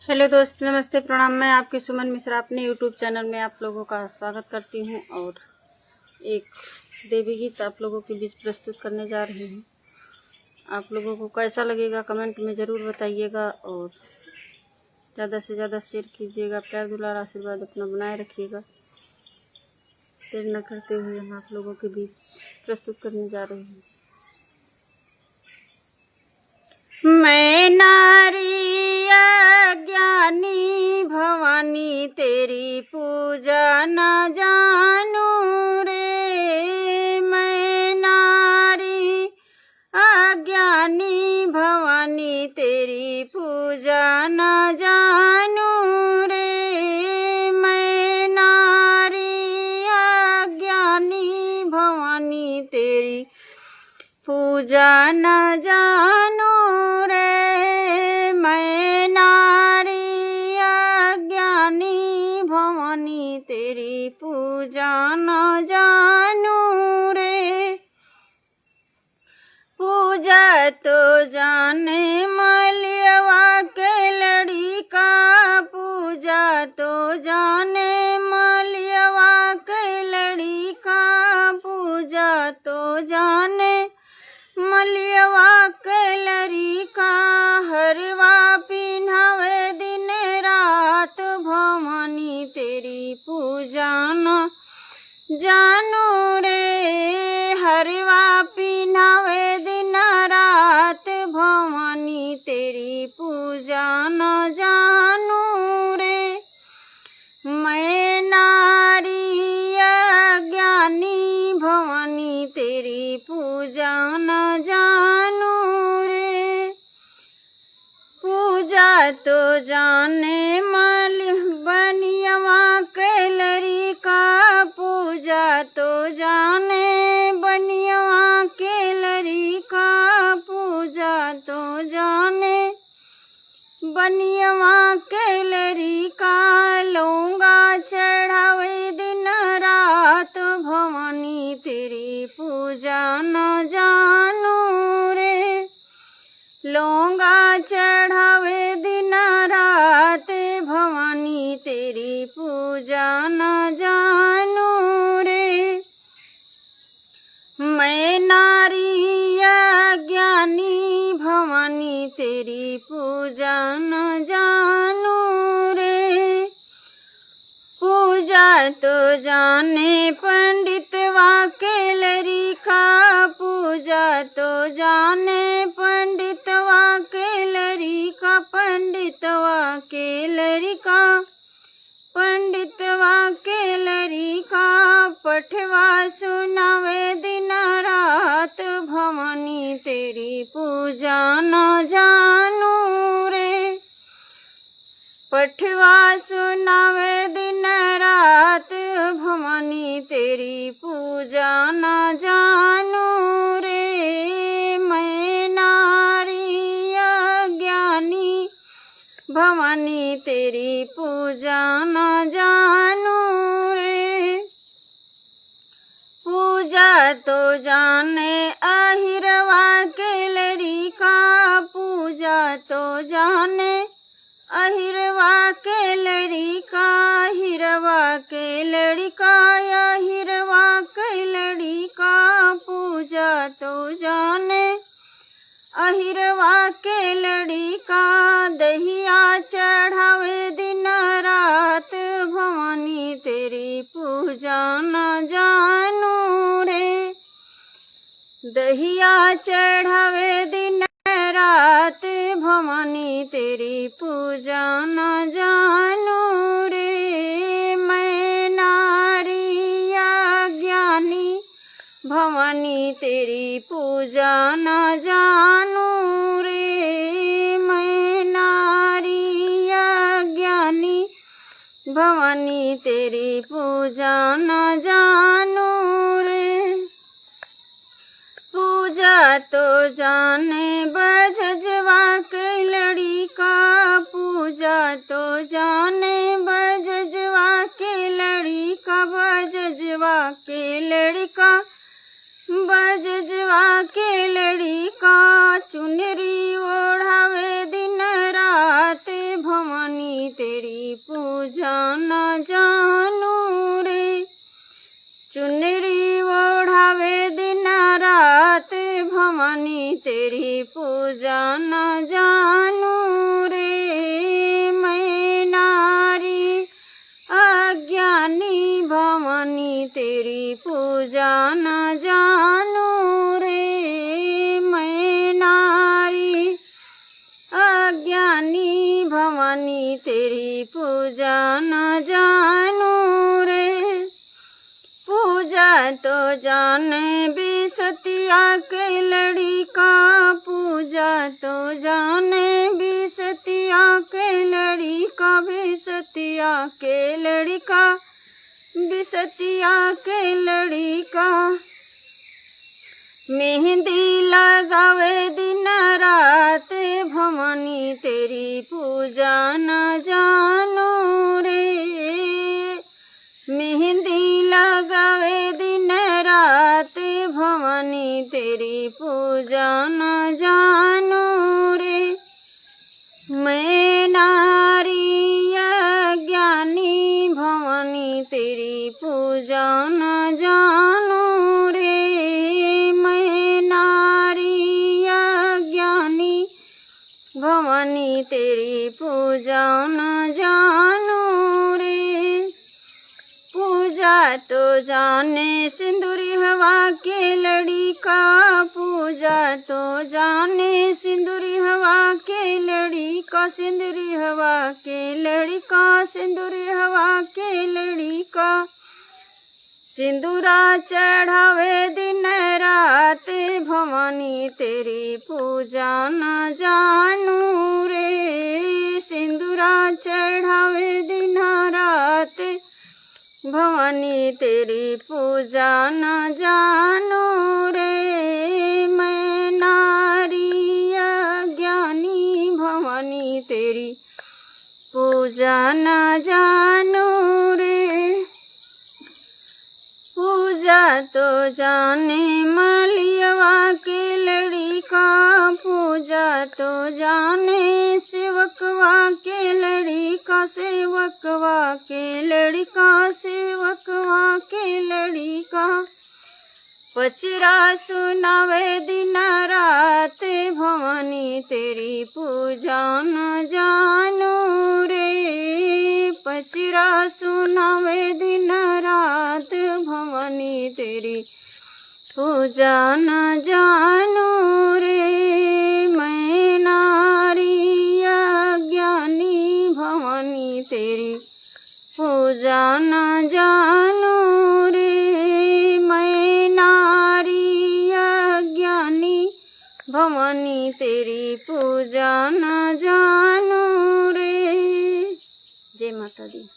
Hello दोस्त, नमस्ते, प्रणाम। मैं आपकी सुमन मिश्रा अपने यूट्यूब चैनल में आप लोगों का स्वागत करती हूं और एक देवी गीत आप लोगों के बीच प्रस्तुत करने जा रही हूं। आप लोगों को कैसा लगेगा कमेंट में ज़रूर बताइएगा और ज़्यादा से ज़्यादा शेयर कीजिएगा। प्यार दुलार आशीर्वाद अपना बनाए रखिएगा। देर न करते हुए हम आप लोगों के बीच प्रस्तुत करने जा रही हूँ। मैं नारी अज्ञानी भवानी तेरी पूजा न जानू रे। मैं नारी अज्ञानी भवानी तेरी पूजा न जानू रे। मैं नारी अज्ञानी भवानी तेरी पूजा न जानू रे। मैं नारी अज्ञानी भवानी तेरी पूजा न जानू रे। पूजा तो जाने मलियवा के लड़ी का, पूजा तो जाने मलियवा के लड़ी का, पूजा तो जाने मलियवा के लड़ी का। हरवा पिन्हावे दिन रात भवानी तेरी पूजा न जानू रे। हरवा पिन्हावे दिन रात भवानी तेरी पूजा न जानू रे। मैं नारी अज्ञानी भवानी तेरी पूजा न जानू रे। पूजा तो जाने बनियवा के लड़ी का, पूजा तो जाने बनियवा के लड़ी का, पूजा तो जाने बनियवा के लड़ी का। लौंगा चढ़ावे दिन रात भवानी तेरी पूजा न जानू रे। लौंगा चढ़ावे दिन रात भवानी तेरी पूजा न जानू रे। मैं नारी अज्ञानी भवानी तेरी पूजा न जानू रे। पूजा तो जाने पंडितवा के लड़ी का, पूजा तो जाने पंडितवा के लड़ी का, पंडितवा के लड़ी का, पंडितवा के लड़ी का। पठवा सुनावे दिन रात भवानी तेरी पूजा न जानू रे। पठवा सुनावे दिन रात भवानी तेरी पूजा न जानू रे। मैं नारी अज्ञानी भवानी तेरी पूजा न जानू रे। पूजा तो जाने अहिरवा के लड़ी का, पूजा तो जाने अहिरवा के लड़ी का, हिरवा के लड़ी का, अहिरवा के लड़ी का। पूजा तो जाने अहिरवा के लड़ी का। दहिया चढ़ावे दिन रात भवानी तेरी पूजा न जानू रे। दहिया चढ़ावे दिन रात भवानी तेरी पूजा न जानू रे। मैं नारी अज्ञानी भवानी तेरी पूजा न जानू रे। मैं नारी अज्ञानी भवानी तेरी पूजा न जानू रे। पूजा तो जाने बजजवा के लड़ी का, पूजा तो जाने बजजवा के लड़ी का, बजजवा के लड़ी का, बजजवा के लड़ी का। चुनरी ओढ़ावे दिन रात भवानी पूजा न जानू रे। मैं नारी अज्ञानी भवानी तेरी पूजा न जानू रे। मैं नारी अज्ञानी भवानी तेरी पूजा न जानू रे। पूजा तो जाने बिसतिया के लड़का, पूजा तो जाने बिसतिया के लड़का, बिसतिया के लड़का, बिसतिया के लड़का। मेहंदी लगावे दिन रात भवानी तेरी पूजा न जानू रे। मेहंदी लगावे दिन रात भवानी तेरी पूजा न जानू रे। मैं नारी अज्ञानी भवानी तेरी पूजा न जानू रे। मैं नारी अज्ञानी भवानी तेरी पूजा न जानू रे। पूजा तो जाने सिंदूरी हवा के लड़का, पूजा तो जाने सिंदूरी हवा के लड़का, सिंदूरी हवा के लड़का, सिंदूरी हवा के लड़का। सिंदूरा चढ़ावे दिन रात भवानी तेरी पूजा न जानू रे। सिंदूरा चढ़ावे दिन रात भवानी तेरी पूजा न जानू रे। मैं नारी अज्ञानी भवानी तेरी पूजा न जानू रे। पूजा तो जाने मालियवा के लड़का, पूजा तो जाने सेवकवा के लड़का, सेवकवा के लड़का, सेवकवा के लड़का। पचरा सुनावे दिन रात भवानी तेरी पूजा न जानू रे। पचरा सुनावे दिन रात भवानी तेरी पूजा न जानू रे। मैं नारी अज्ञानी भवानी तेरी पूजा न जानू रे। मैं नारी अज्ञानी भवानी तेरी पूजा न जानू रे। जय माता दी।